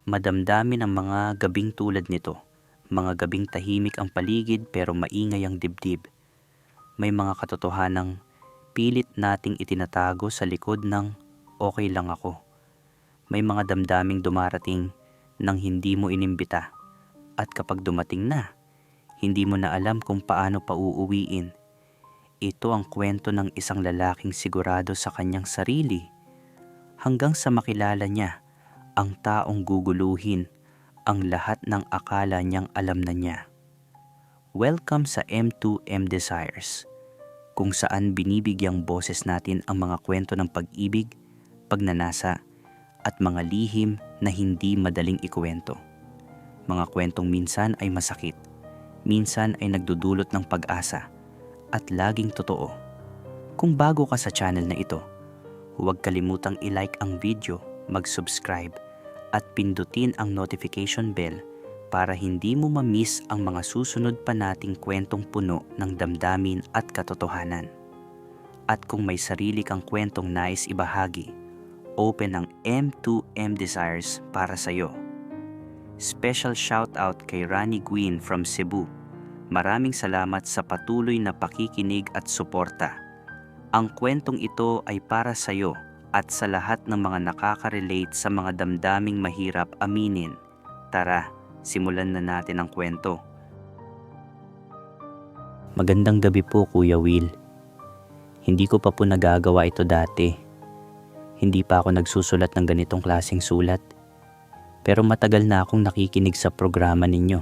Madamdamin ang mga gabing tulad nito. Mga gabing tahimik ang paligid pero maingay ang dibdib. May mga katotohanang pilit nating itinatago sa likod ng okay lang ako. May mga damdaming dumarating nang hindi mo inimbita. At kapag dumating na, hindi mo na alam kung paano pa uuwiin. Ito ang kwento ng isang lalaking sigurado sa kanyang sarili hanggang sa makilala niya ang taong guguluhin ang lahat ng akala niyang alam na niya. Welcome sa M2M Desires, kung saan binibigyang boses natin ang mga kwento ng pag-ibig, pagnanasa, at mga lihim na hindi madaling ikuwento. Mga kwentong minsan ay masakit, minsan ay nagdudulot ng pag-asa, at laging totoo. Kung bago ka sa channel na ito, huwag kalimutang i-like ang video, mag-subscribe, at pindutin ang notification bell para hindi mo ma-miss ang mga susunod pa nating kwentong puno ng damdamin at katotohanan. At kung may sarili kang kwentong nais ibahagi, open ang M2M Desires para sa'yo. Special shoutout kay Rani Gwyn from Cebu. Maraming salamat sa patuloy na pakikinig at suporta. Ang kwentong ito ay para sa'yo at sa lahat ng mga nakaka-relate sa mga damdaming mahirap aminin. Tara, simulan na natin ang kwento. Magandang gabi po, Kuya Will. Hindi ko pa po nagagawa ito dati. Hindi pa ako nagsusulat ng ganitong klaseng sulat. Pero matagal na akong nakikinig sa programa ninyo.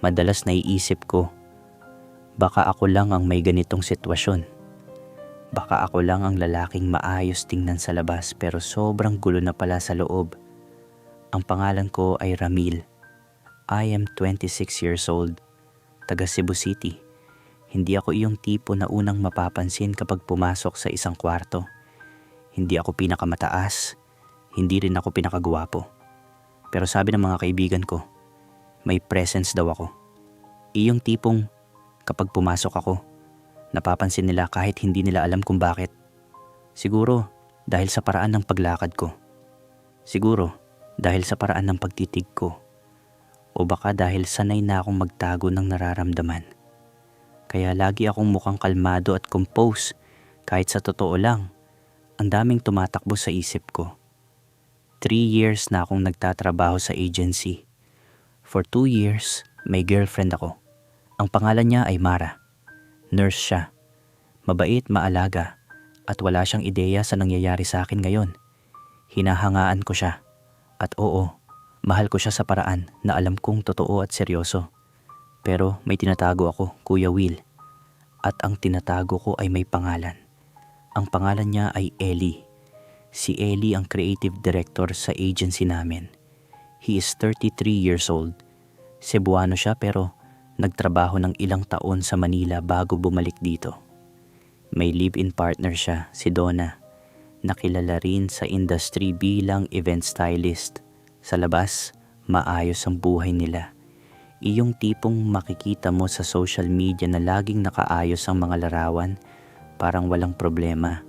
Madalas naiisip ko, baka ako lang ang may ganitong sitwasyon. Baka ako lang ang lalaking maayos tingnan sa labas pero sobrang gulo na pala sa loob. Ang pangalan ko ay Ramil. I am 26 years old. Taga Cebu City. Hindi ako iyong tipo na unang mapapansin kapag pumasok sa isang kwarto. Hindi ako pinakamataas. Hindi rin ako pinakagwapo. Pero sabi ng mga kaibigan ko, may presence daw ako. Iyong tipong kapag pumasok ako, napapansin nila kahit hindi nila alam kung bakit. Siguro dahil sa paraan ng paglakad ko. Siguro dahil sa paraan ng pagtitig ko. O baka dahil sanay na akong magtago ng nararamdaman. Kaya lagi akong mukhang kalmado at compose kahit sa totoo lang, ang daming tumatakbo sa isip ko. 3 years na akong nagtatrabaho sa agency. For 2 years, may girlfriend ako. Ang pangalan niya ay Mara. Nurse siya. Mabait, maalaga, at wala siyang ideya sa nangyayari sa akin ngayon. Hinahangaan ko siya. At oo, mahal ko siya sa paraan na alam kong totoo at seryoso. Pero may tinatago ako, Kuya Will. At ang tinatago ko ay may pangalan. Ang pangalan niya ay Ellie. Si Ellie ang creative director sa agency namin. He is 33 years old. Cebuano siya pero nagtrabaho ng ilang taon sa Manila bago bumalik dito. May live-in partner siya, si Donna, na kilala rin sa industry bilang event stylist. Sa labas, maayos ang buhay nila. Iyong tipong makikita mo sa social media na laging nakaayos ang mga larawan, parang walang problema.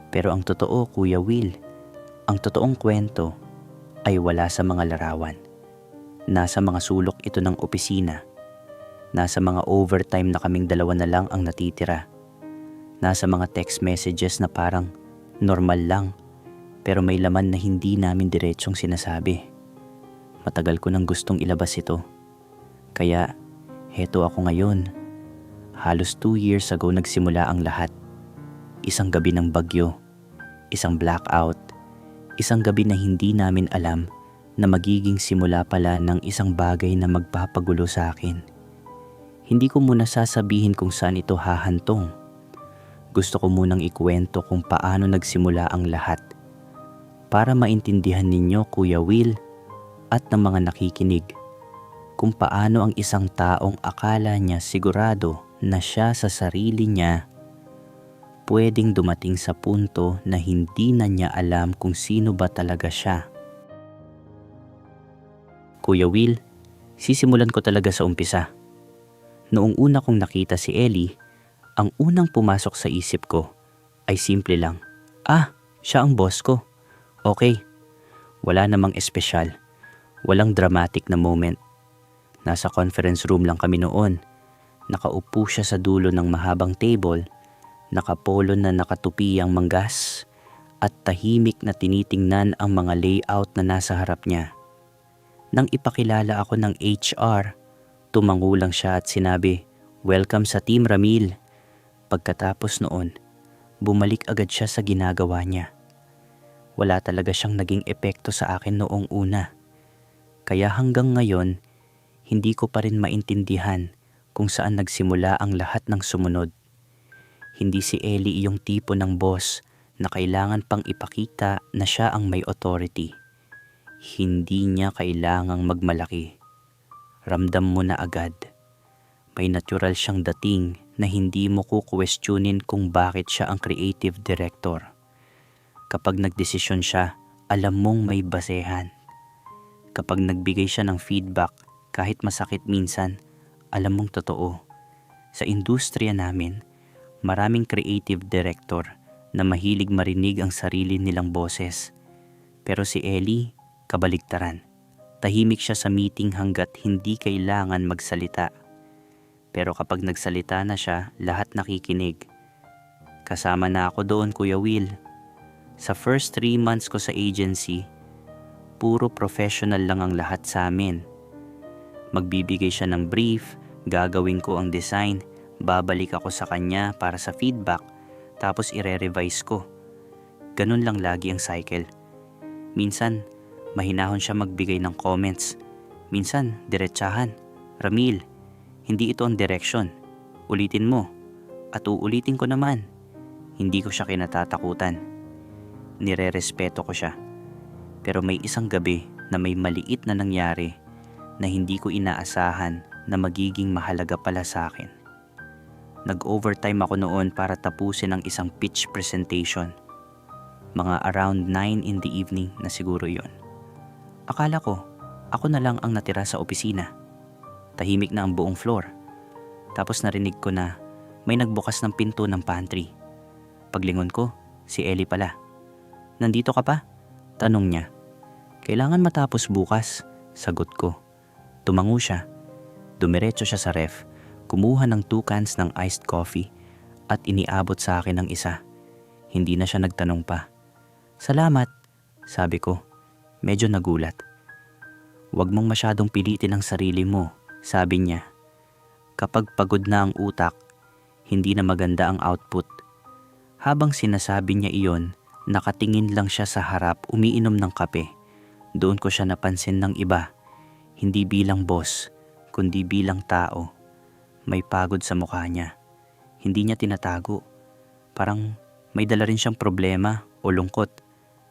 Pero ang totoo, Kuya Will, ang totoong kwento ay wala sa mga larawan. Nasa mga sulok ito ng opisina. Nasa mga overtime na kaming dalawa na lang ang natitira. Nasa mga text messages na parang normal lang pero may laman na hindi namin diretsong sinasabi. Matagal ko nang gustong ilabas ito. Kaya heto ako ngayon. Halos 2 years ago nagsimula ang lahat. Isang gabi ng bagyo, isang blackout, isang gabi na hindi namin alam na magiging simula pala ng isang bagay na magpapagulo sa akin. Hindi ko muna sasabihin kung saan ito hahantong. Gusto ko munang ikuwento kung paano nagsimula ang lahat para maintindihan ninyo, Kuya Will, at ng mga nakikinig kung paano ang isang taong akala niya sigurado na siya sa sarili niya pwedeng dumating sa punto na hindi na niya alam kung sino ba talaga siya. Kuya Will, sisimulan ko talaga sa umpisa. Noong una kong nakita si Ellie, ang unang pumasok sa isip ko ay simple lang. Siya ang boss ko. Okay, wala namang espesyal. Walang dramatic na moment. Nasa conference room lang kami noon. Nakaupo siya sa dulo ng mahabang table, nakapolo na nakatupi ang manggas, at tahimik na tinitingnan ang mga layout na nasa harap niya. Nang ipakilala ako ng HR, tumango lang siya at sinabi, "Welcome sa Team Ramil." Pagkatapos noon, bumalik agad siya sa ginagawa niya. Wala talaga siyang naging epekto sa akin noong una. Kaya hanggang ngayon, hindi ko pa rin maintindihan kung saan nagsimula ang lahat ng sumunod. Hindi si Ellie yung tipo ng boss na kailangan pang ipakita na siya ang may authority. Hindi niya kailangang magmalaki. Ramdam mo na agad. May natural siyang dating na hindi mo kukwestiyonin kung bakit siya ang creative director. Kapag nagdesisyon siya, alam mong may basehan. Kapag nagbigay siya ng feedback, kahit masakit minsan, alam mong totoo. Sa industriya namin, maraming creative director na mahilig marinig ang sarili nilang boses. Pero si Ellie, kabaligtaran. Tahimik siya sa meeting hanggat hindi kailangan magsalita. Pero kapag nagsalita na siya, lahat nakikinig. Kasama na ako doon, Kuya Will. Sa first 3 months ko sa agency, puro professional lang ang lahat sa amin. Magbibigay siya ng brief, gagawin ko ang design, babalik ako sa kanya para sa feedback, tapos ire-revise ko. Ganun lang lagi ang cycle. Minsan, mahinahon siya magbigay ng comments. Minsan, diretsahan. "Ramil, hindi ito ang direction. Ulitin mo." At uulitin ko naman. Hindi ko siya kinatatakutan. Nire-respeto ko siya. Pero may isang gabi na may maliit na nangyari na hindi ko inaasahan na magiging mahalaga pala sa akin. Nag-overtime ako noon para tapusin ang isang pitch presentation. Mga around 9 in the evening na siguro yon. Akala ko, ako na lang ang natira sa opisina. Tahimik na ang buong floor. Tapos narinig ko na may nagbukas ng pinto ng pantry. Paglingon ko, si Ellie pala. "Nandito ka pa?" Tanong niya. "Kailangan matapos bukas," sagot ko. Tumango siya. Dumiretso siya sa ref, kumuha ng 2 cans ng iced coffee at iniabot sa akin ng isa. Hindi na siya nagtanong pa. "Salamat," sabi ko. Medyo nagulat. "Huwag mong masyadong pilitin ang sarili mo," sabi niya. "Kapag pagod na ang utak, hindi na maganda ang output." Habang sinasabi niya iyon, nakatingin lang siya sa harap umiinom ng kape. Doon ko siya napansin ng iba. Hindi bilang boss, kundi bilang tao. May pagod sa mukha niya. Hindi niya tinatago. Parang may dala rin siyang problema o lungkot.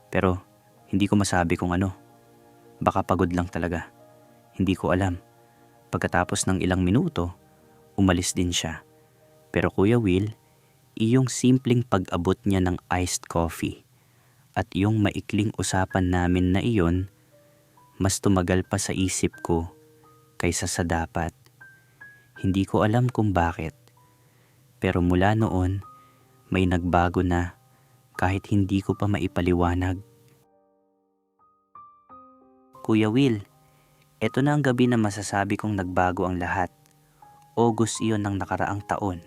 Pero hindi ko masabi kung ano. Baka pagod lang talaga. Hindi ko alam. Pagkatapos ng ilang minuto, umalis din siya. Pero Kuya Will, iyong simpleng pag-abot niya ng iced coffee at yung maikling usapan namin na iyon, mas tumagal pa sa isip ko kaysa sa dapat. Hindi ko alam kung bakit, pero mula noon may nagbago na kahit hindi ko pa maipaliwanag. Kuya Will, eto na ang gabi na masasabi kong nagbago ang lahat. August iyon ng nakaraang taon.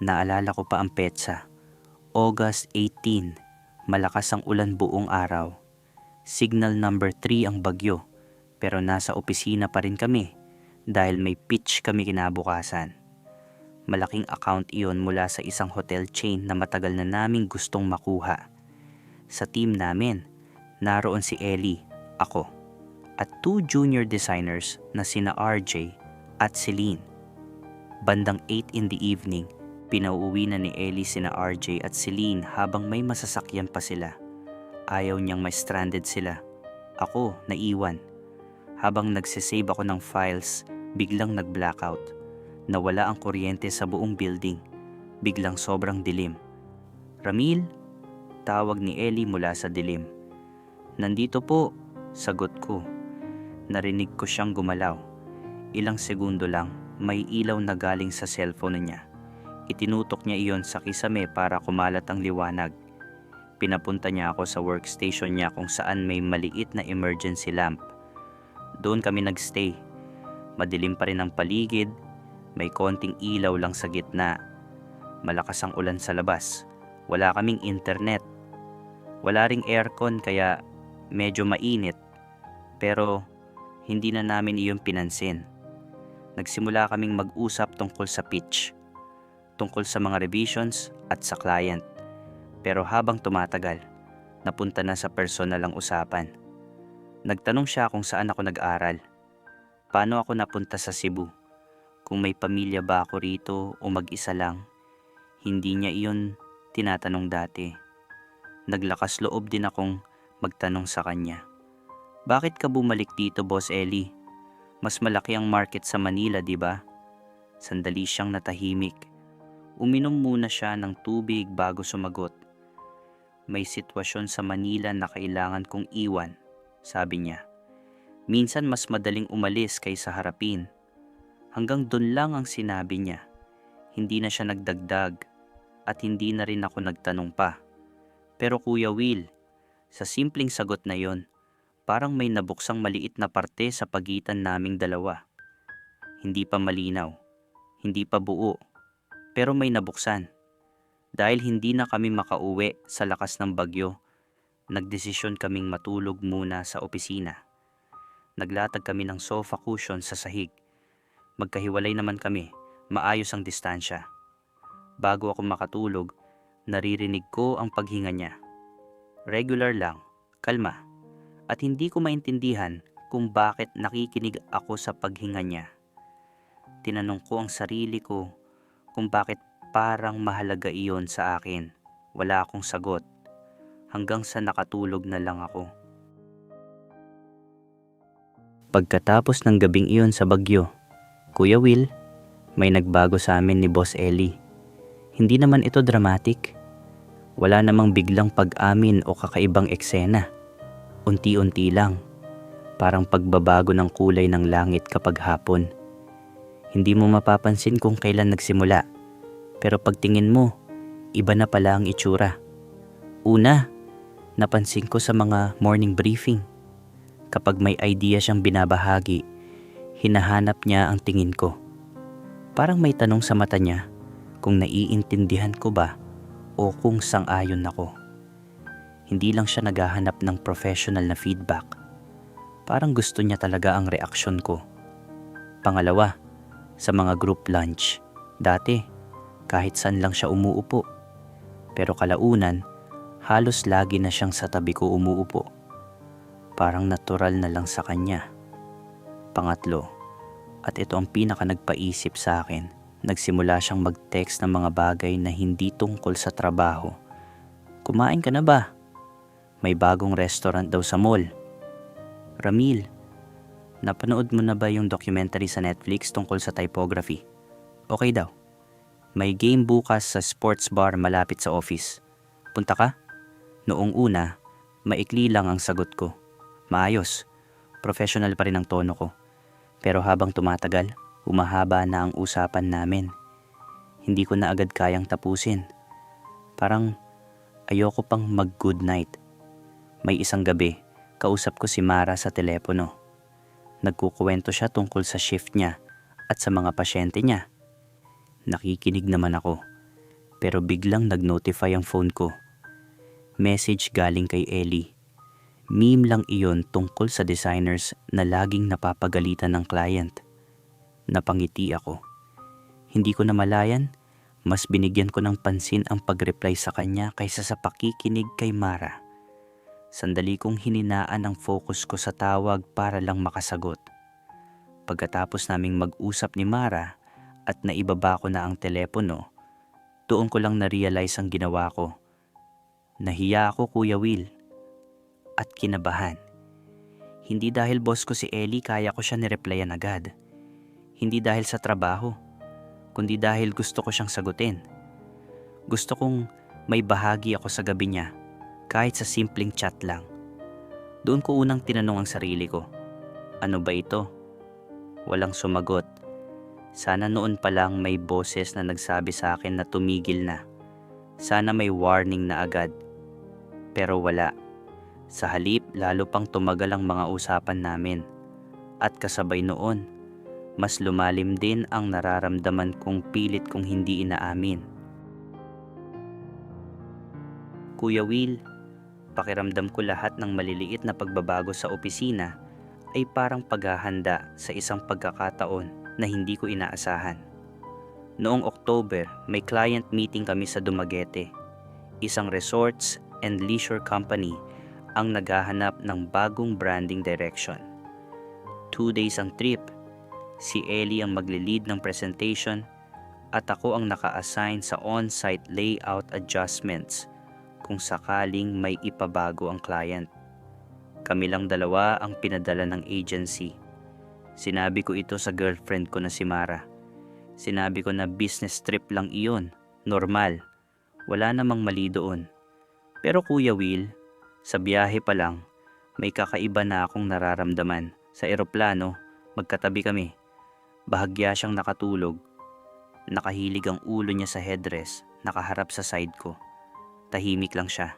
Naalala ko pa ang petsa. August 18, malakas ang ulan buong araw. Signal number 3 ang bagyo, pero nasa opisina pa rin kami dahil may pitch kami kinabukasan. Malaking account iyon mula sa isang hotel chain na matagal na naming gustong makuha. Sa team namin, naroon si Ellie, ako, at 2 junior designers na sina RJ at Celine. Bandang 8 in the evening, pinauuwi na ni Ellie sina RJ at Celine habang may masasakyan pa sila. Ayaw niyang may stranded sila. Ako, naiwan. Habang nagsisave ako ng files, biglang nag-blackout. Nawala ang kuryente sa buong building. Biglang sobrang dilim. "Ramil?" Tawag ni Ellie mula sa dilim. "Nandito po," sagot ko. Narinig ko siyang gumalaw. Ilang segundo lang, may ilaw na galing sa cellphone niya. Itinutok niya iyon sa kisame para kumalat ang liwanag. Pinapunta niya ako sa workstation niya kung saan may maliit na emergency lamp. Doon kami nagstay. Madilim pa rin ang paligid, may konting ilaw lang sa gitna. Malakas ang ulan sa labas. Wala kaming internet. Wala ring aircon kaya medyo mainit. Pero hindi na namin iyon pinansin. Nagsimula kaming mag-usap tungkol sa pitch, tungkol sa mga revisions at sa client. Pero habang tumatagal, napunta na sa personal ang usapan. Nagtanong siya kung saan ako nag-aral. Paano ako napunta sa Cebu? Kung may pamilya ba ako rito o mag-isa lang? Hindi niya iyon tinatanong dati. Naglakas loob din akong magtanong sa kanya. Bakit ka bumalik dito, Boss Eli? Mas malaki ang market sa Manila, di ba? Sandali siyang natahimik. Uminom muna siya ng tubig bago sumagot. May sitwasyon sa Manila na kailangan kong iwan, sabi niya. Minsan mas madaling umalis kaysa harapin. Hanggang doon lang ang sinabi niya. Hindi na siya nagdagdag at hindi na rin ako nagtanong pa. Pero Kuya Will, sa simpleng sagot na yon, parang may nabuksang maliit na parte sa pagitan naming dalawa. Hindi pa malinaw, hindi pa buo, pero may nabuksan. Dahil hindi na kami makauwi sa lakas ng bagyo, nagdesisyon kaming matulog muna sa opisina. Naglatag kami ng sofa cushion sa sahig. Magkahiwalay naman kami, maayos ang distansya. Bago ako makatulog, naririnig ko ang paghinga niya. Regular lang, kalma, at hindi ko maintindihan kung bakit nakikinig ako sa paghinga niya. Tinanong ko ang sarili ko kung bakit parang mahalaga iyon sa akin. Wala akong sagot, hanggang sa nakatulog na lang ako. Pagkatapos ng gabing iyon sa bagyo, Kuya Will, may nagbago sa amin ni Boss Eli. Hindi naman ito dramatic. Wala namang biglang pag-amin o kakaibang eksena. Unti-unti lang, parang pagbabago ng kulay ng langit kapag hapon. Hindi mo mapapansin kung kailan nagsimula, pero pagtingin mo, iba na pala ang itsura. Una, napansin ko sa mga morning briefing. Kapag may idea siyang binabahagi, hinahanap niya ang tingin ko. Parang may tanong sa mata niya kung naiintindihan ko ba o kung sang-ayon ako. Hindi lang siya naghahanap ng professional na feedback. Parang gusto niya talaga ang reaksyon ko. Pangalawa, sa mga group lunch, dati kahit saan lang siya umuupo. Pero kalaunan, halos lagi na siyang sa tabi ko umuupo. Parang natural na lang sa kanya. Pangatlo, at ito ang pinaka nagpaisip sa akin, nagsimula siyang mag-text ng mga bagay na hindi tungkol sa trabaho. Kumain ka na ba? May bagong restaurant daw sa mall. Ramil, napanood mo na ba yung documentary sa Netflix tungkol sa typography? Okay daw. May game bukas sa sports bar malapit sa office. Punta ka? Noong una, maikli lang ang sagot ko. Maayos, professional pa rin ang tono ko. Pero habang tumatagal, humahaba na ang usapan namin. Hindi ko na agad kayang tapusin. Parang ayoko pang mag-good night. May isang gabi, kausap ko si Mara sa telepono. Nagkukuwento siya tungkol sa shift niya at sa mga pasyente niya. Nakikinig naman ako, pero biglang nag-notify ang phone ko. Message galing kay Ellie. Meme lang iyon tungkol sa designers na laging napapagalitan ng client. Napangiti ako. Hindi ko namalayan, mas binigyan ko ng pansin ang pag-reply sa kanya kaysa sa pakikinig kay Mara. Sandali kong hininaan ang focus ko sa tawag para lang makasagot. Pagkatapos naming mag-usap ni Mara at naibaba ko na ang telepono, doon ko lang na-realize ang ginawa ko. Nahiya ako, Kuya Will. At kinabahan. Hindi dahil boss ko si Ellie kaya ko siya nireplyan agad. Hindi dahil sa trabaho, kundi dahil gusto ko siyang sagutin. Gusto kong may bahagi ako sa gabi niya, kahit sa simpleng chat lang. Doon ko unang tinanong ang sarili ko, ano ba ito? Walang sumagot. Sana noon pa lang may boses na nagsabi sa akin na tumigil na. Sana may warning na agad. Pero wala. Sa halip, lalo pang tumagal ang mga usapan namin. At kasabay noon, mas lumalim din ang nararamdaman kong pilit kong hindi inaamin. Kuya Will, pakiramdam ko lahat ng maliliit na pagbabago sa opisina ay parang paghahanda sa isang pagkakataon na hindi ko inaasahan. Noong October, may client meeting kami sa Dumaguete, isang resorts and leisure company ang naghahanap ng bagong branding direction. 2 days ang trip. Si Ellie ang magle-lead ng presentation at ako ang naka-assign sa on-site layout adjustments kung sakaling may ipabago ang client. Kami lang dalawa ang pinadala ng agency. Sinabi ko ito sa girlfriend ko na si Mara. Sinabi ko na business trip lang iyon, normal. Wala namang mali doon. Pero Kuya Will, sa biyahe pa lang, may kakaiba na akong nararamdaman. Sa eroplano, magkatabi kami. Bahagya siyang nakatulog. Nakahilig ang ulo niya sa headrest, nakaharap sa side ko. Tahimik lang siya.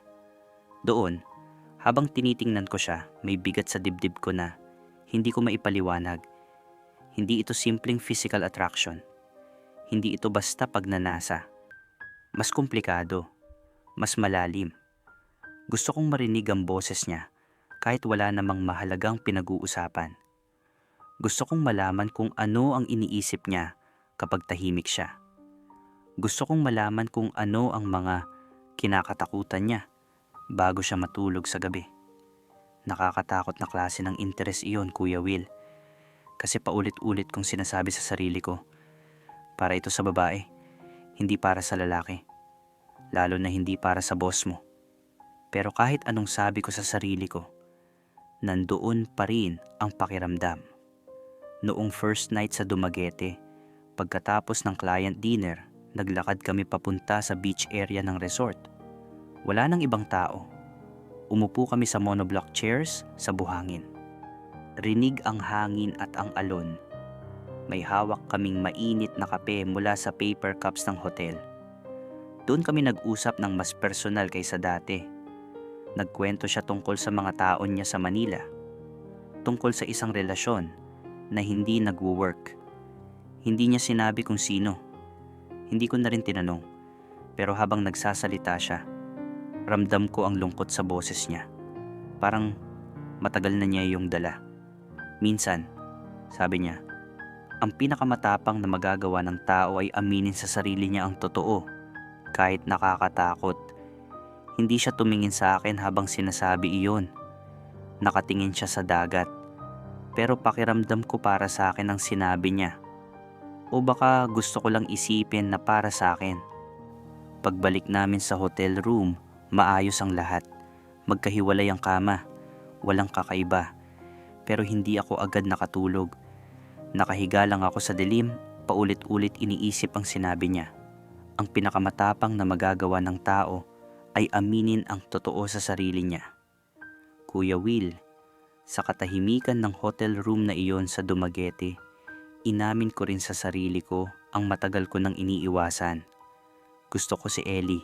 Doon, habang tinitingnan ko siya, may bigat sa dibdib ko na hindi ko maipaliwanag. Hindi ito simpleng physical attraction. Hindi ito basta pagnanasa. Mas komplikado, mas malalim. Gusto kong marinig ang boses niya kahit wala namang mahalagang pinag-uusapan. Gusto kong malaman kung ano ang iniisip niya kapag tahimik siya. Gusto kong malaman kung ano ang mga kinakatakutan niya bago siya matulog sa gabi. Nakakatakot na klase ng interes iyon, Kuya Will. Kasi paulit-ulit kong sinasabi sa sarili ko, para ito sa babae, hindi para sa lalaki. Lalo na hindi para sa boss mo. Pero kahit anong sabi ko sa sarili ko, nandoon pa rin ang pakiramdam. Noong first night sa Dumaguete, pagkatapos ng client dinner, naglakad kami papunta sa beach area ng resort. Wala nang ibang tao. Umupo kami sa monoblock chairs sa buhangin. Rinig ang hangin at ang alon. May hawak kaming mainit na kape mula sa paper cups ng hotel. Doon kami nag-usap ng mas personal kaysa dati. Nagkwento siya tungkol sa mga taon niya sa Manila. Tungkol sa isang relasyon na hindi nagwo-work. Hindi niya sinabi kung sino. Hindi ko na rin tinanong. Pero habang nagsasalita siya, ramdam ko ang lungkot sa boses niya. Parang matagal na niya yung dala. Minsan, sabi niya, ang pinakamatapang na magagawa ng tao ay aminin sa sarili niya ang totoo, kahit nakakatakot. Hindi siya tumingin sa akin habang sinasabi iyon. Nakatingin siya sa dagat. Pero pakiramdam ko para sa akin ang sinabi niya. O baka gusto ko lang isipin na para sa akin. Pagbalik namin sa hotel room, maayos ang lahat. Magkahiwalay ang kama. Walang kakaiba. Pero hindi ako agad nakatulog. Nakahiga lang ako sa dilim, paulit-ulit iniisip ang sinabi niya. Ang pinakamatapang na magagawa ng tao ay aminin ang totoo sa sarili niya. Kuya Will, sa katahimikan ng hotel room na iyon sa Dumaguete, inamin ko rin sa sarili ko ang matagal ko nang iniiwasan. Gusto ko si Ellie,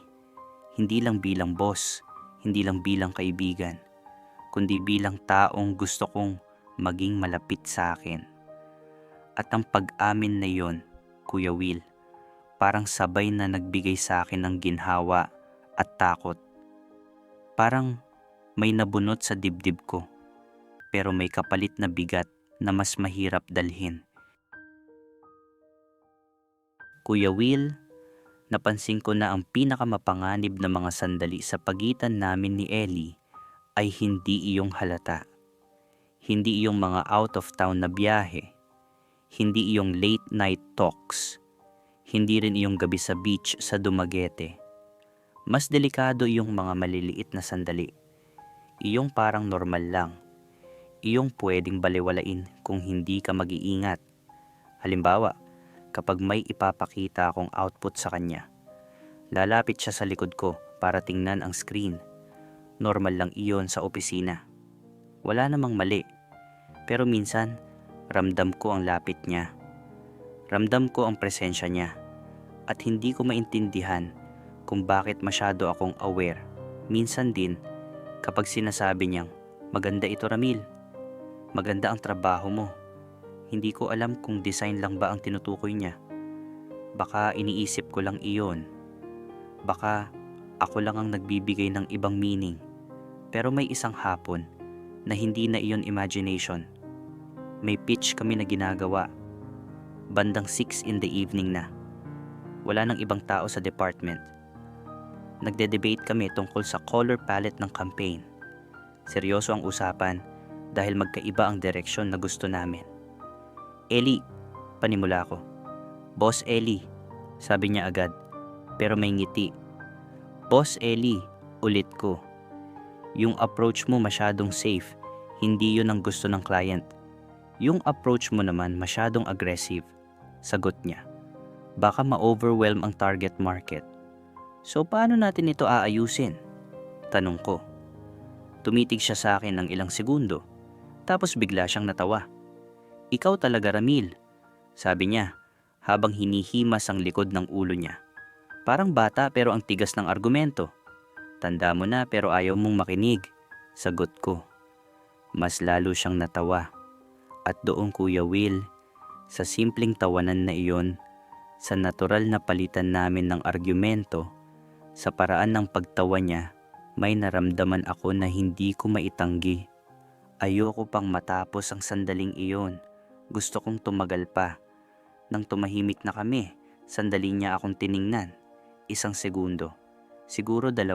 hindi lang bilang boss, hindi lang bilang kaibigan, kundi bilang taong gusto kong maging malapit sa akin. At ang pag-amin na iyon, Kuya Will, parang sabay na nagbigay sa akin ng ginhawa at takot. Parang may nabunot sa dibdib ko, pero may kapalit na bigat na mas mahirap dalhin. Kuya Will, napansin ko na ang pinakamapanganib na mga sandali sa pagitan namin ni Ellie ay hindi iyong halata. Hindi iyong mga out of town na biyahe. Hindi iyong late night talks. Hindi rin iyong gabi sa beach sa Dumaguete. Mas delikado iyong mga maliliit na sandali. Iyong parang normal lang. Iyong pwedeng baliwalain kung hindi ka mag-iingat. Halimbawa, kapag may ipapakita akong output sa kanya, lalapit siya sa likod ko para tingnan ang screen. Normal lang iyon sa opisina. Wala namang mali. Pero minsan, ramdam ko ang lapit niya. Ramdam ko ang presensya niya. At hindi ko maintindihan kung bakit masyado akong aware. Minsan din, kapag sinasabi niyang, maganda ito Ramil, maganda ang trabaho mo, Hindi ko alam kung design lang ba ang tinutukoy niya. Baka iniisip ko lang iyon. Baka ako lang ang nagbibigay ng ibang meaning. Pero may isang hapon na hindi na iyon imagination. May pitch kami na ginagawa. Bandang 6 in the evening na. Wala nang ibang tao sa department. Nagde-debate kami tungkol sa color palette ng campaign. Seryoso ang usapan dahil magkaiba ang direksyon na gusto namin. Ellie, panimula ko. Boss Ellie, sabi niya agad, pero may ngiti. Boss Ellie, ulit ko. Yung approach mo masyadong safe, hindi yun ang gusto ng client. Yung approach mo naman masyadong aggressive, sagot niya. Baka ma-overwhelm ang target market. So paano natin ito aayusin? Tanong ko. Tumitig siya sa akin ng ilang segundo, tapos bigla siyang natawa. Ikaw talaga, Ramil, sabi niya habang hinihimas ang likod ng ulo niya. Parang bata pero ang tigas ng argumento. Tanda mo na pero ayaw mong makinig, sagot ko. Mas lalo siyang natawa. At doon, Kuya Will, sa simpleng tawanan na iyon, sa natural na palitan namin ng argumento, sa paraan ng pagtawa niya, may naramdaman ako na hindi ko maitanggi. Ayoko pang matapos ang sandaling iyon. Gusto kong tumagal pa. Nang tumahimik na kami, sandali niya akong tiningnan. 1 segundo. Siguro 2.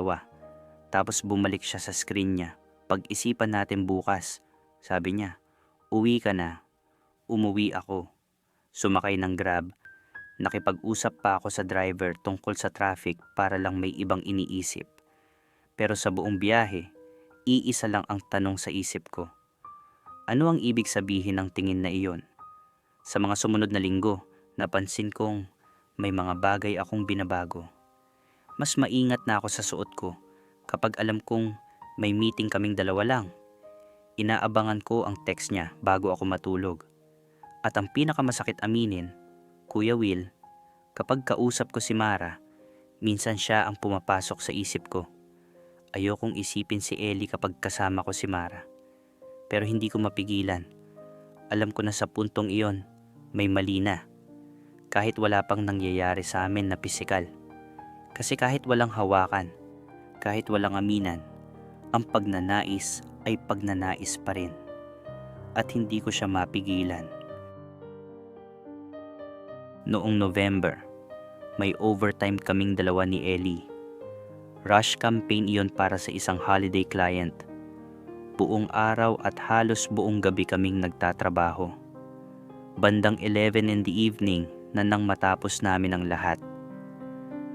Tapos bumalik siya sa screen niya. Pag-isipan natin bukas, sabi niya. Uwi ka na. Umuwi ako. Sumakay ng Grab. Nakipag-usap pa ako sa driver tungkol sa traffic para lang may ibang iniisip. Pero sa buong biyahe, iisa lang ang tanong sa isip ko. Ano ang ibig sabihin ng tingin na iyon? Sa mga sumunod na linggo, napansin kong may mga bagay akong binabago. Mas maingat na ako sa suot ko kapag alam kong may meeting kaming 2 lang. Inaabangan ko ang text niya bago ako matulog. At ang pinakamasakit aminin, Kuya Will, kapag kausap ko si Mara, minsan siya ang pumapasok sa isip ko. Ayokong isipin si Ellie kapag kasama ko si Mara. Pero hindi ko mapigilan. Alam ko na sa puntong iyon, may mali na. Kahit wala pang nangyayari sa amin na pisikal. Kasi kahit walang hawakan, kahit walang aminan, ang pagnanais ay pagnanais pa rin. At hindi ko siya mapigilan. Noong November, may overtime kaming 2 ni Ellie. Rush campaign iyon para sa isang holiday client. Buong araw at halos buong gabi kaming nagtatrabaho. Bandang 11 in the evening na nang matapos namin ang lahat.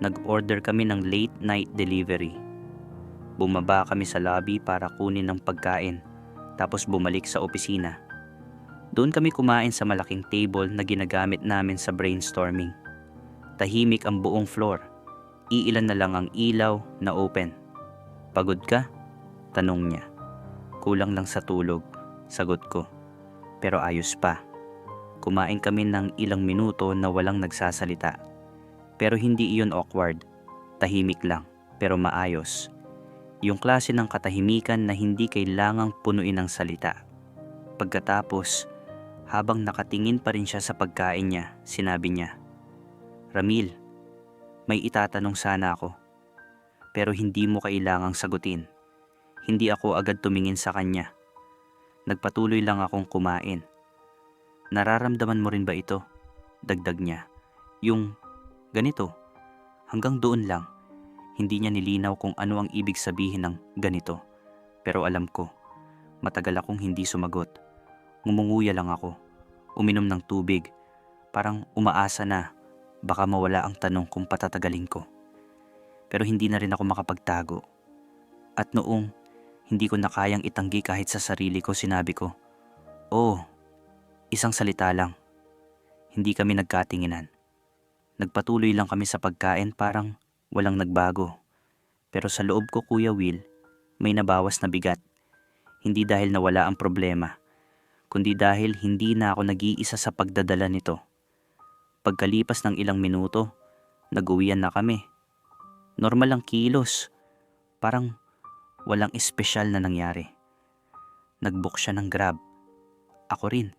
Nag-order kami ng late night delivery. Bumaba kami sa lobby para kunin ng pagkain, tapos bumalik sa opisina. Doon kami kumain sa malaking table na ginagamit namin sa brainstorming. Tahimik ang buong floor. Iilan na lang ang ilaw na open. Pagod ka? Tanong niya. Kulang lang sa tulog, sagot ko. Pero ayos pa. Kumain kami ng ilang minuto na walang nagsasalita. Pero hindi iyon awkward. Tahimik lang, pero maayos. Yung klase ng katahimikan na hindi kailangang punuin ng salita. Pagkatapos, habang nakatingin pa rin siya sa pagkain niya, sinabi niya, Ramil, may itatanong sana ako. Pero hindi mo kailangang sagutin. Hindi ako agad tumingin sa kanya. Nagpatuloy lang akong kumain. Nararamdaman mo rin ba ito? Dagdag niya. Yung ganito. Hanggang doon lang. Hindi niya nilinaw kung ano ang ibig sabihin ng ganito. Pero alam ko, matagal akong hindi sumagot. Ngumunguya lang ako. Uminom ng tubig. Parang umaasa na baka mawala ang tanong kung patatagalin ko. Pero hindi na rin ako makapagtago. At noong hindi ko na kayang itanggi kahit sa sarili ko, sinabi ko, "Oh, isang salita lang." Hindi kami nagkatinginan. Nagpatuloy lang kami sa pagkain, parang walang nagbago. Pero sa loob ko, Kuya Will, may nabawas na bigat. Hindi dahil nawala ang problema, kundi dahil hindi na ako nag-iisa sa pagdadala nito. Pagkalipas ng ilang minuto, nag-uwian na kami. Normal ang kilos. Parang walang espesyal na nangyari. Nag-book siya ng Grab. Ako rin.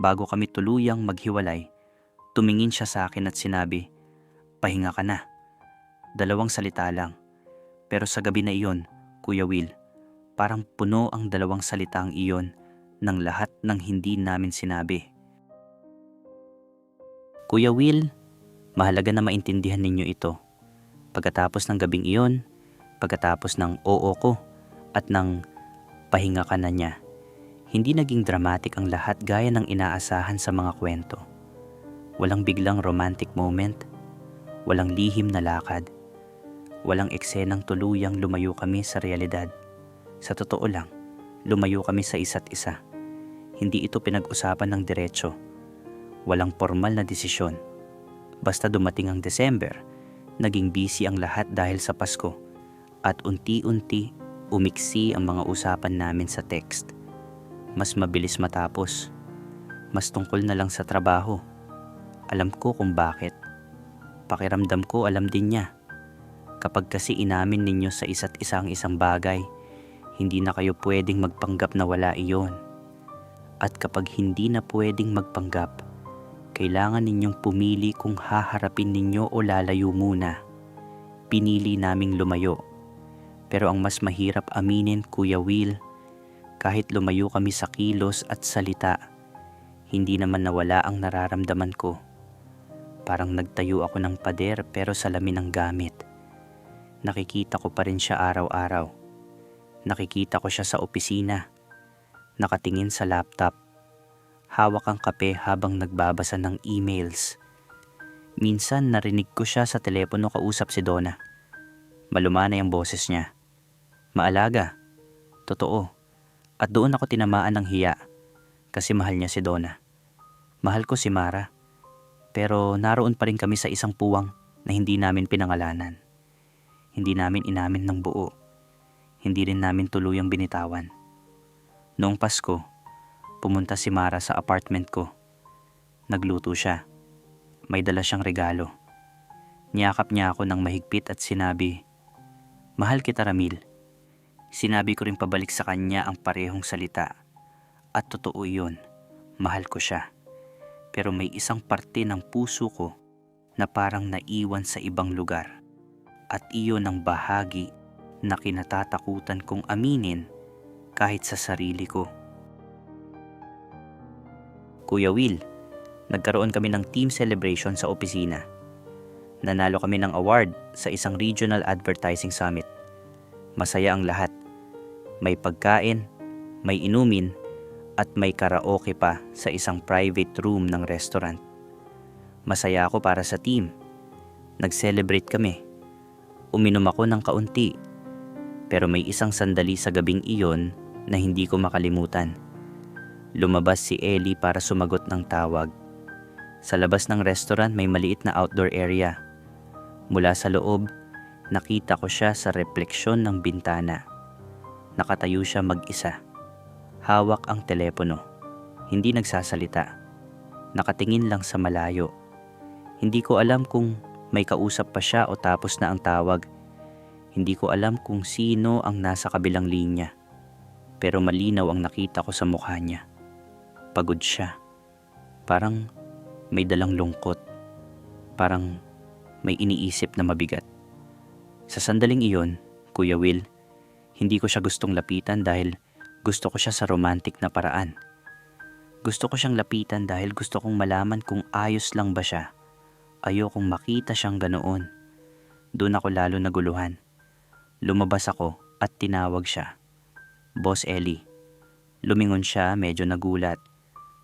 Bago kami tuluyang maghiwalay, tumingin siya sa akin at sinabi, "Pahinga ka na." 2 salita lang. Pero sa gabi na iyon, Kuya Will, parang puno ang 2 salitang iyon ng lahat ng hindi namin sinabi. Kuya Will, mahalaga na maintindihan ninyo ito. Pagkatapos ng gabing iyon, pagkatapos ng oo ko at ng pahinga ka na niya, hindi naging dramatic ang lahat gaya ng inaasahan sa mga kwento. Walang biglang romantic moment, walang lihim na lakad, walang eksenang tuluyang lumayo kami sa realidad. Sa totoo lang, lumayo kami sa isa't isa. Hindi ito pinag-usapan ng diretso. Walang formal na desisyon. Basta dumating ang December, naging busy ang lahat dahil sa Pasko at unti-unti umiksi ang mga usapan namin sa text. Mas mabilis matapos. Mas tungkol na lang sa trabaho. Alam ko kung bakit. Pakiramdam ko alam din niya. Kapag kasi inamin ninyo sa isa't isa ang isang bagay, hindi na kayo pwedeng magpanggap na wala iyon. At kapag hindi na pwedeng magpanggap, kailangan ninyong pumili kung haharapin ninyo o lalayo muna. Pinili naming lumayo. Pero ang mas mahirap aminin, Kuya Will, kahit lumayo kami sa kilos at salita, hindi naman nawala ang nararamdaman ko. Parang nagtayo ako ng pader pero salamin ang gamit. Nakikita ko pa rin siya araw-araw. Nakikita ko siya sa opisina. Nakatingin sa laptop. Hawak ang kape habang nagbabasa ng emails. Minsan narinig ko siya sa telepono kausap si Donna. Malumanay ang boses niya. Maalaga. Totoo. At doon ako tinamaan ng hiya. Kasi mahal niya si Donna. Mahal ko si Mara. Pero naroon pa rin kami sa isang puwang na hindi namin pinangalanan. Hindi namin inamin ng buo. Hindi rin namin tuluyang binitawan. Noong Pasko, pumunta si Mara sa apartment ko. Nagluto siya. May dala siyang regalo. Niyakap niya ako ng mahigpit at sinabi, "Mahal kita, Ramil." Sinabi ko rin pabalik sa kanya ang parehong salita. At totoo yun, mahal ko siya. Pero may isang parte ng puso ko na parang naiwan sa ibang lugar. At iyon ang bahagi na kinatatakutan kong aminin kahit sa sarili ko. Kuya Will, nagkaroon kami ng team celebration sa opisina. Nanalo kami ng award sa isang regional advertising summit. Masaya ang lahat. May pagkain, may inumin, at may karaoke pa sa isang private room ng restaurant. Masaya ako para sa team. Nag-celebrate kami. Uminom ako ng kaunti. Pero may isang sandali sa gabing iyon na hindi ko makalimutan. Lumabas si Ellie para sumagot ng tawag. Sa labas ng restaurant may maliit na outdoor area. Mula sa loob, nakita ko siya sa refleksyon ng bintana. Nakatayo siya mag-isa. Hawak ang telepono. Hindi nagsasalita. Nakatingin lang sa malayo. Hindi ko alam kung may kausap pa siya o tapos na ang tawag. Hindi ko alam kung sino ang nasa kabilang linya. Pero malinaw ang nakita ko sa mukha niya. Pagod siya. Parang may dalang lungkot. Parang may iniisip na mabigat. Sa sandaling iyon, Kuya Will, hindi ko siya gustong lapitan dahil gusto ko siya sa romantic na paraan. Gusto ko siyang lapitan dahil gusto kong malaman kung ayos lang ba siya. Ayokong makita siyang ganoon. Doon ako lalo naguluhan. Lumabas ako at tinawag siya. "Boss Ellie." Lumingon siya, medyo nagulat.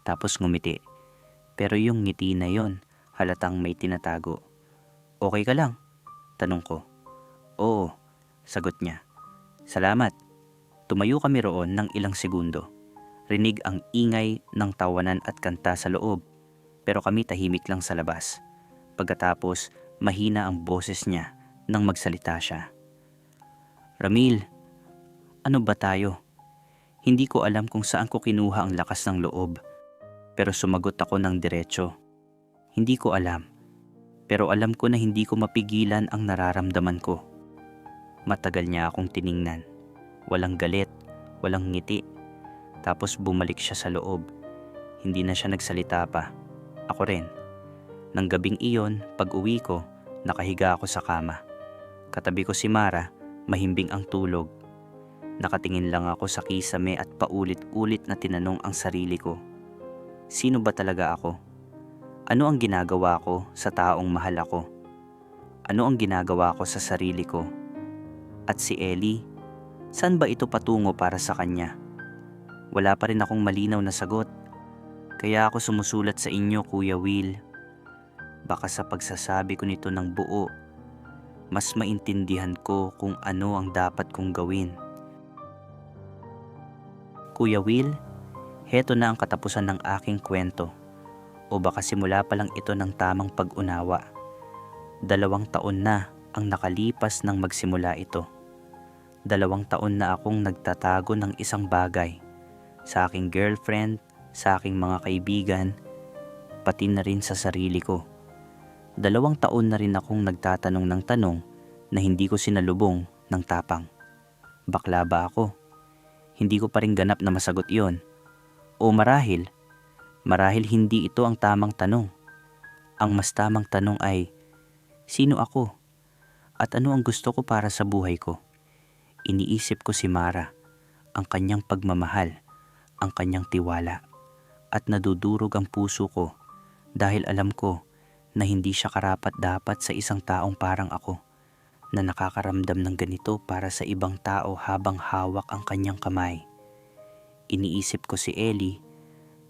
Tapos ngumiti. Pero yung ngiti na yon, halatang may tinatago. "Okay ka lang?" Tanong ko. "Oo," sagot niya. "Salamat." Tumayo kami roon ng ilang segundo. Rinig ang ingay ng tawanan at kanta sa loob. Pero kami tahimik lang sa labas. Pagkatapos, mahina ang boses niya nang magsalita siya. "Ramil, ano ba tayo?" Hindi ko alam kung saan ko kinuha ang lakas ng loob. Pero sumagot ako ng diretso. Hindi ko alam. Pero alam ko na hindi ko mapigilan ang nararamdaman ko. Matagal niya akong tiningnan. Walang galit, walang ngiti. Tapos bumalik siya sa loob. Hindi na siya nagsalita pa. Ako rin. Nang gabing iyon, pag uwi ko, nakahiga ako sa kama. Katabi ko si Mara, mahimbing ang tulog. Nakatingin lang ako sa kisame at paulit-ulit na tinanong ang sarili ko. Sino ba talaga ako? Ano ang ginagawa ko sa taong mahal ako? Ano ang ginagawa ko sa sarili ko? At si Ellie, saan ba ito patungo para sa kanya? Wala pa rin akong malinaw na sagot. Kaya ako sumusulat sa inyo, Kuya Will. Baka sa pagsasabi ko nito ng buo, mas maintindihan ko kung ano ang dapat kong gawin. Kuya Will, heto na ang katapusan ng aking kwento. O baka simula pa lang ito ng tamang pag-unawa. 2 taon na ang nakalipas nang magsimula ito. 2 taon na akong nagtatago ng isang bagay. Sa aking girlfriend, sa aking mga kaibigan, pati na rin sa sarili ko. 2 taon na rin akong nagtatanong ng tanong na hindi ko sinalubong ng tapang. Bakla ba ako? Hindi ko pa rin ganap na masagot yon. O marahil hindi ito ang tamang tanong. Ang mas tamang tanong ay, sino ako? At ano ang gusto ko para sa buhay ko? Iniisip ko si Mara, ang kanyang pagmamahal, ang kanyang tiwala. At nadudurog ang puso ko dahil alam ko na hindi siya karapat-dapat sa isang taong parang ako na nakakaramdam ng ganito para sa ibang tao habang hawak ang kanyang kamay. Iniisip ko si Ellie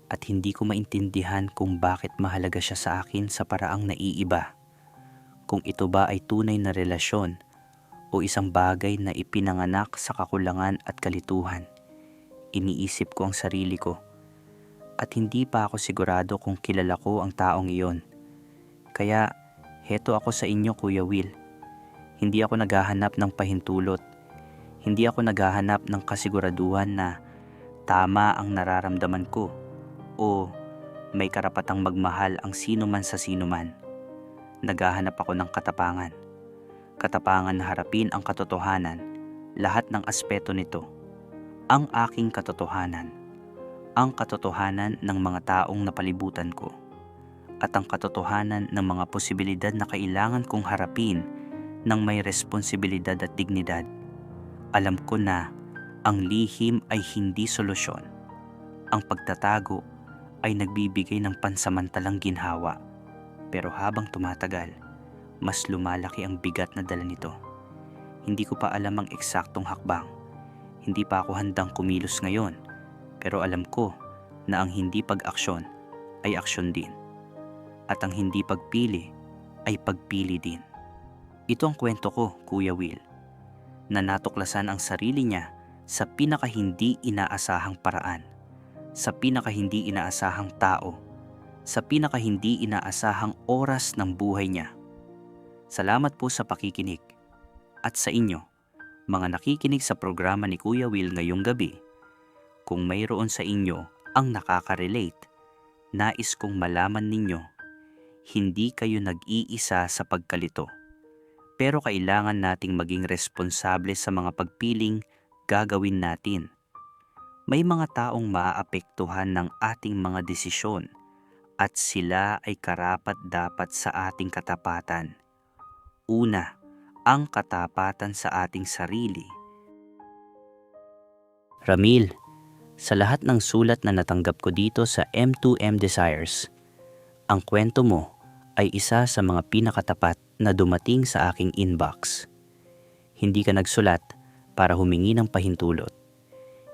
at hindi ko maintindihan kung bakit mahalaga siya sa akin sa paraang naiiba. Kung ito ba ay tunay na relasyon o isang bagay na ipinanganak sa kakulangan at kalituhan. Iniisip ko ang sarili ko at hindi pa ako sigurado kung kilala ko ang taong iyon. Kaya heto ako sa inyo, Kuya Will. Hindi ako naghahanap ng pahintulot. Hindi ako naghahanap ng kasiguraduhan na tama ang nararamdaman ko o may karapatang magmahal ang sino man sa sino man. Naghahanap ako ng katapangan. Katapangan na harapin ang katotohanan, lahat ng aspeto nito. Ang aking katotohanan. Ang katotohanan ng mga taong napalibutan ko. At ang katotohanan ng mga posibilidad na kailangan kong harapin ng may responsibilidad at dignidad. Alam ko na ang lihim ay hindi solusyon. Ang pagtatago ay nagbibigay ng pansamantalang ginhawa. Pero habang tumatagal, mas lumalaki ang bigat na dala nito. Hindi ko pa alam ang eksaktong hakbang. Hindi pa ako handang kumilos ngayon. Pero alam ko na ang hindi pag-aksyon ay aksyon din. At ang hindi pagpili ay pagpili din. Ito ang kwento ko, Kuya Will, na natuklasan ang sarili niya sa pinakahindi inaasahang paraan, sa pinakahindi inaasahang tao, sa pinakahindi inaasahang oras ng buhay niya. Salamat po sa pakikinig. At sa inyo, mga nakikinig sa programa ni Kuya Will ngayong gabi, kung mayroon sa inyo ang nakaka-relate, nais kong malaman ninyo, hindi kayo nag-iisa sa pagkalito. Pero kailangan nating maging responsable sa mga pagpiling gagawin natin. May mga taong maaapektuhan ng ating mga desisyon at sila ay karapat-dapat sa ating katapatan. Una, ang katapatan sa ating sarili. Ramil, sa lahat ng sulat na natanggap ko dito sa M2M Desires, ang kwento mo ay isa sa mga pinakatapat na dumating sa aking inbox. Hindi ka nagsulat para humingi ng pahintulot.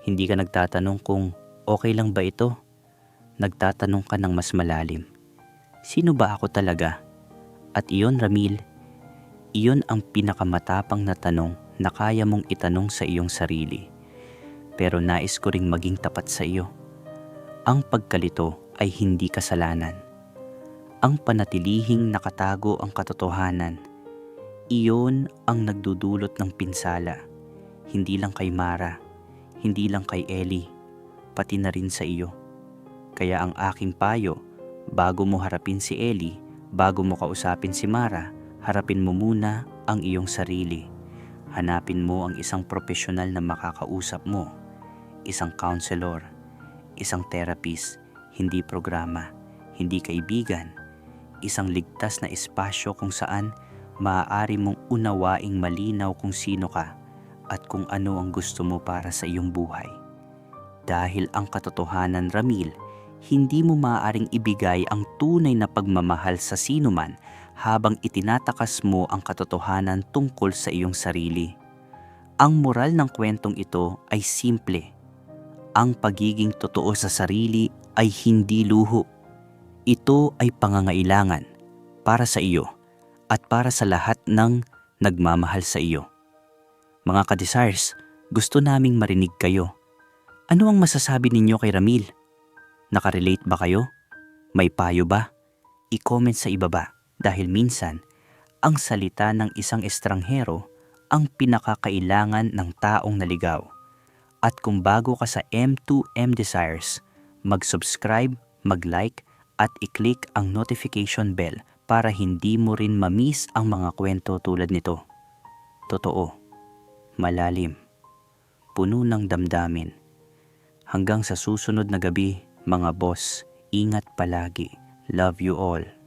Hindi ka nagtatanong kung okay lang ba ito. Nagtatanong ka ng mas malalim. Sino ba ako talaga? At iyon, Ramil, iyon ang pinakamatapang na tanong na kaya mong itanong sa iyong sarili. Pero nais ko ring maging tapat sa iyo. Ang pagkalito ay hindi kasalanan. Ang panatilihing nakatago ang katotohanan, iyon ang nagdudulot ng pinsala. Hindi lang kay Mara, hindi lang kay Ellie, pati na rin sa iyo. Kaya ang aking payo, bago mo harapin si Ellie, bago mo kausapin si Mara, harapin mo muna ang iyong sarili. Hanapin mo ang isang profesional na makakausap mo, isang counselor, isang therapist, hindi programa, hindi kaibigan. Isang ligtas na espasyo kung saan maaari mong unawaing malinaw kung sino ka at kung ano ang gusto mo para sa iyong buhay. Dahil ang katotohanan, Ramil, hindi mo maaaring ibigay ang tunay na pagmamahal sa sinuman habang itinatakas mo ang katotohanan tungkol sa iyong sarili. Ang moral ng kwentong ito ay simple. Ang pagiging totoo sa sarili ay hindi luho. Ito ay pangangailangan para sa iyo at para sa lahat ng nagmamahal sa iyo. Mga ka-Desires, gusto naming marinig kayo. Ano ang masasabi ninyo kay Ramil? Nakarelate ba kayo? May payo ba? I-comment sa ibaba dahil minsan, ang salita ng isang estranghero ang pinakakailangan ng taong naligaw. At kung bago ka sa M2M Desires, mag-subscribe, mag-like at i-click ang notification bell para hindi mo rin ma-miss ang mga kwento tulad nito. Totoo, malalim, puno ng damdamin. Hanggang sa susunod na gabi, mga boss, ingat palagi. Love you all.